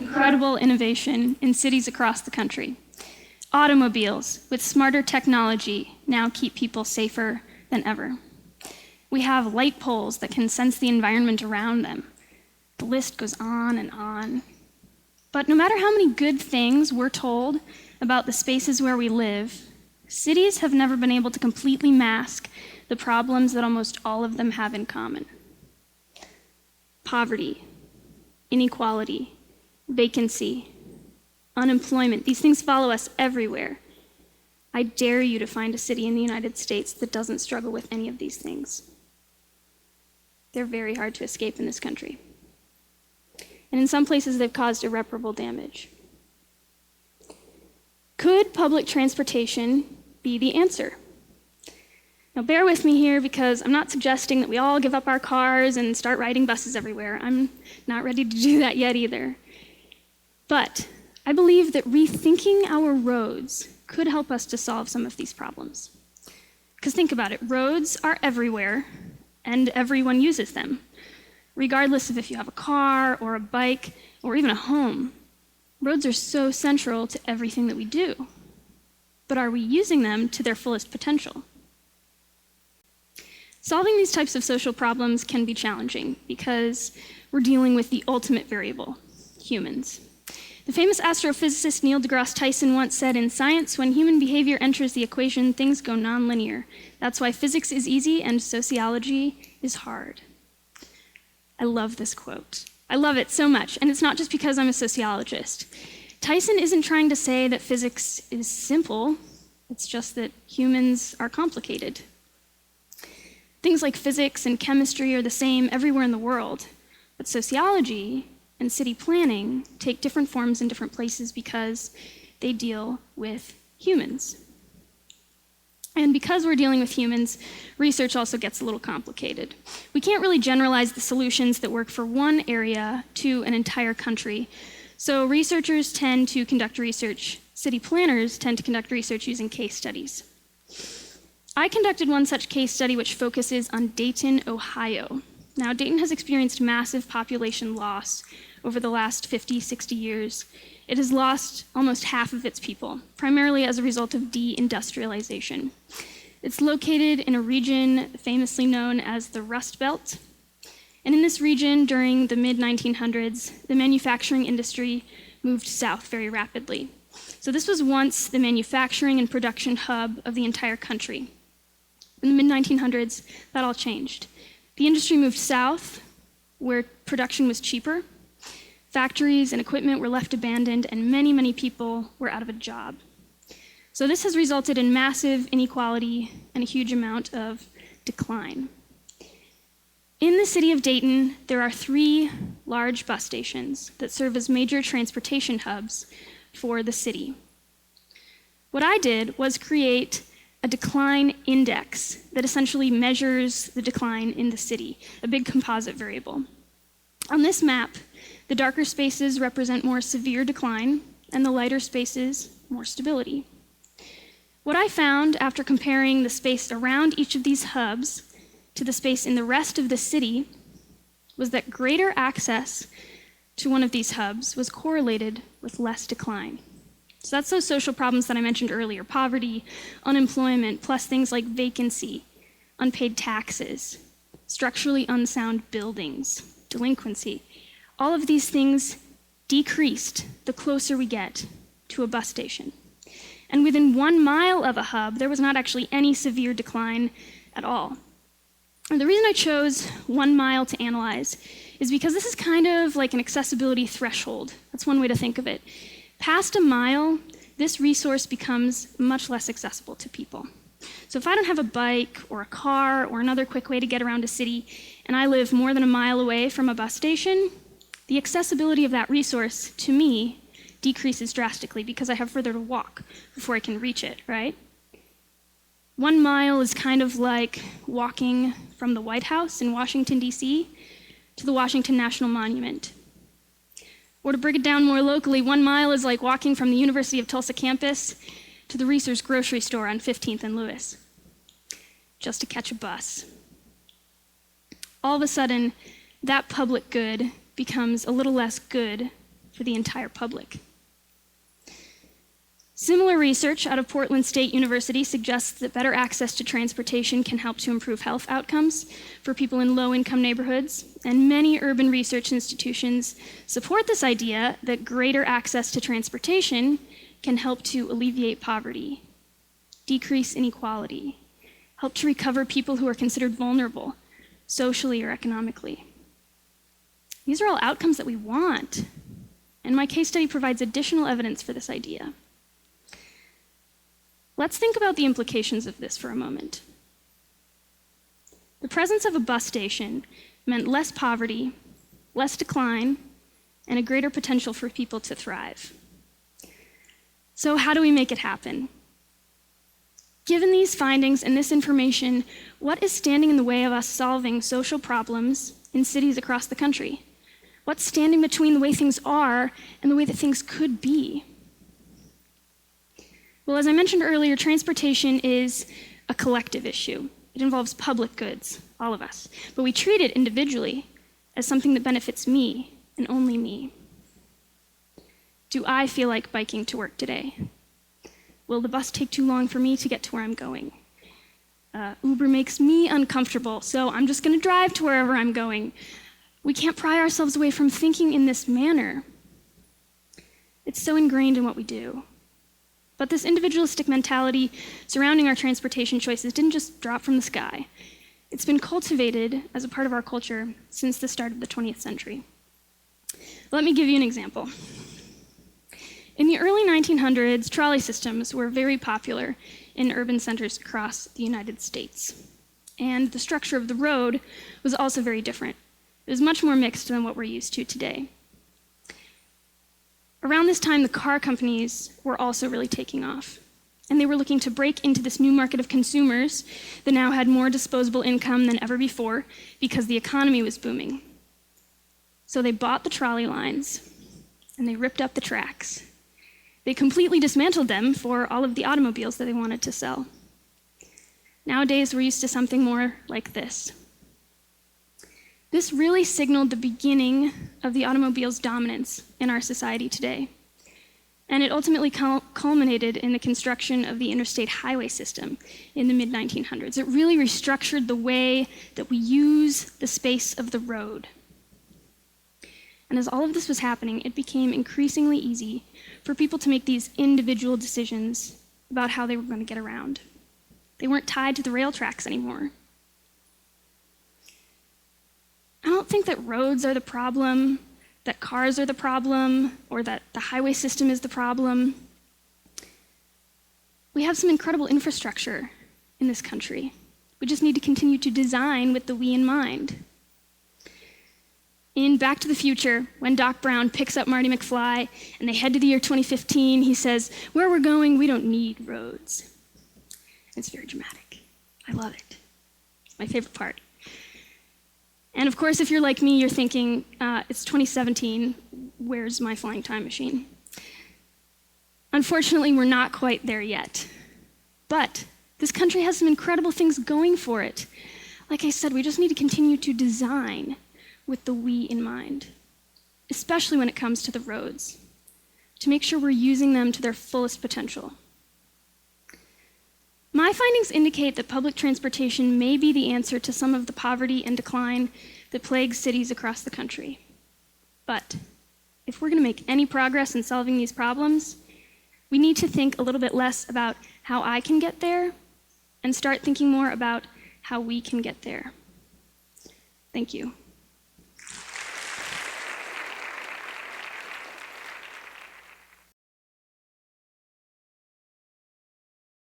incredible innovation in cities across the country. Automobiles with smarter technology now keep people safer than ever. We have light poles that can sense the environment around them. The list goes on and on. But no matter how many good things we're told about the spaces where we live, cities have never been able to completely mask the problems that almost all of them have in common. Poverty, inequality, vacancy, unemployment, these things follow us everywhere. I dare you to find a city in the United States that doesn't struggle with any of these things. They're very hard to escape in this country. And in some places, they've caused irreparable damage. Could public transportation be the answer? Now, bear with me here because I'm not suggesting that we all give up our cars and start riding buses everywhere. I'm not ready to do that yet either. But I believe that rethinking our roads could help us to solve some of these problems. Because think about it, roads are everywhere and everyone uses them, regardless of if you have a car or a bike or even a home. Roads are so central to everything that we do. But are we using them to their fullest potential? Solving these types of social problems can be challenging because we're dealing with the ultimate variable, humans. The famous astrophysicist Neil deGrasse Tyson once said, "In science, when human behavior enters the equation, things go nonlinear. That's why physics is easy and sociology is hard." I love this quote. I love it so much, and it's not just because I'm a sociologist. Tyson isn't trying to say that physics is simple, it's just that humans are complicated. Things like physics and chemistry are the same everywhere in the world, but sociology and city planning take different forms in different places because they deal with humans. And because we're dealing with humans, research also gets a little complicated. We can't really generalize the solutions that work for one area to an entire country. So researchers tend to conduct research, city planners tend to conduct research using case studies. I conducted one such case study which focuses on Dayton, Ohio. Now, Dayton has experienced massive population loss over the last 50, 60 years. It has lost almost half of its people, primarily as a result of deindustrialization. It's located in a region famously known as the Rust Belt. And in this region, during the mid-1900s, the manufacturing industry moved south very rapidly. So this was once the manufacturing and production hub of the entire country. In the mid-1900s, that all changed. The industry moved south, where production was cheaper. Factories and equipment were left abandoned, and many, many people were out of a job. So this has resulted in massive inequality and a huge amount of decline. In the city of Dayton, there are 3 large bus stations that serve as major transportation hubs for the city. What I did was create a decline index that essentially measures the decline in the city, a big composite variable. On this map, the darker spaces represent more severe decline, and the lighter spaces, more stability. What I found after comparing the space around each of these hubs to the space in the rest of the city was that greater access to one of these hubs was correlated with less decline. So that's those social problems that I mentioned earlier: poverty, unemployment, plus things like vacancy, unpaid taxes, structurally unsound buildings, delinquency. All of these things decreased the closer we get to a bus station. And within 1 mile of a hub, there was not actually any severe decline at all. And the reason I chose 1 mile to analyze is because this is kind of like an accessibility threshold. That's one way to think of it. Past a mile, this resource becomes much less accessible to people. So if I don't have a bike or a car or another quick way to get around a city, and I live more than a mile away from a bus station, the accessibility of that resource to me decreases drastically because I have further to walk before I can reach it, right? 1 mile is kind of like walking from the White House in Washington, D.C. to the Washington National Monument. Or to break it down more locally, 1 mile is like walking from the University of Tulsa campus to the Reese's grocery store on 15th and Lewis, just to catch a bus. All of a sudden, that public good becomes a little less good for the entire public. Similar research out of Portland State University suggests that better access to transportation can help to improve health outcomes for people in low-income neighborhoods, and many urban research institutions support this idea that greater access to transportation can help to alleviate poverty, decrease inequality, help to recover people who are considered vulnerable, socially or economically. These are all outcomes that we want, and my case study provides additional evidence for this idea. Let's think about the implications of this for a moment. The presence of a bus station meant less poverty, less decline, and a greater potential for people to thrive. So how do we make it happen? Given these findings and this information, what is standing in the way of us solving social problems in cities across the country? What's standing between the way things are and the way that things could be? Well, as I mentioned earlier, transportation is a collective issue. It involves public goods, all of us. But we treat it individually as something that benefits me and only me. Do I feel like biking to work today? Will the bus take too long for me to get to where I'm going? Uber makes me uncomfortable, so I'm just going to drive to wherever I'm going. We can't pry ourselves away from thinking in this manner. It's so ingrained in what we do. But this individualistic mentality surrounding our transportation choices didn't just drop from the sky. It's been cultivated as a part of our culture since the start of the 20th century. Let me give you an example. In the early 1900s, trolley systems were very popular in urban centers across the United States. And the structure of the road was also very different. It was much more mixed than what we're used to today. Around this time, the car companies were also really taking off. And they were looking to break into this new market of consumers that now had more disposable income than ever before because the economy was booming. So they bought the trolley lines and they ripped up the tracks. They completely dismantled them for all of the automobiles that they wanted to sell. Nowadays, we're used to something more like this. This really signaled the beginning of the automobile's dominance in our society today. And it ultimately culminated in the construction of the interstate highway system in the mid-1900s. It really restructured the way that we use the space of the road. And as all of this was happening, it became increasingly easy for people to make these individual decisions about how they were going to get around. They weren't tied to the rail tracks anymore. I don't think that roads are the problem, that cars are the problem, or that the highway system is the problem. We have some incredible infrastructure in this country. We just need to continue to design with the we in mind. In Back to the Future, when Doc Brown picks up Marty McFly and they head to the year 2015, he says, "Where we're going, we don't need roads." It's very dramatic. I love it. It's my favorite part. And of course, if you're like me, you're thinking, it's 2017, where's my flying time machine? Unfortunately, we're not quite there yet. But this country has some incredible things going for it. Like I said, we just need to continue to design with the we in mind, especially when it comes to the roads, to make sure we're using them to their fullest potential. My findings indicate that public transportation may be the answer to some of the poverty and decline that plagues cities across the country. But if we're going to make any progress in solving these problems, we need to think a little bit less about how I can get there and start thinking more about how we can get there. Thank you.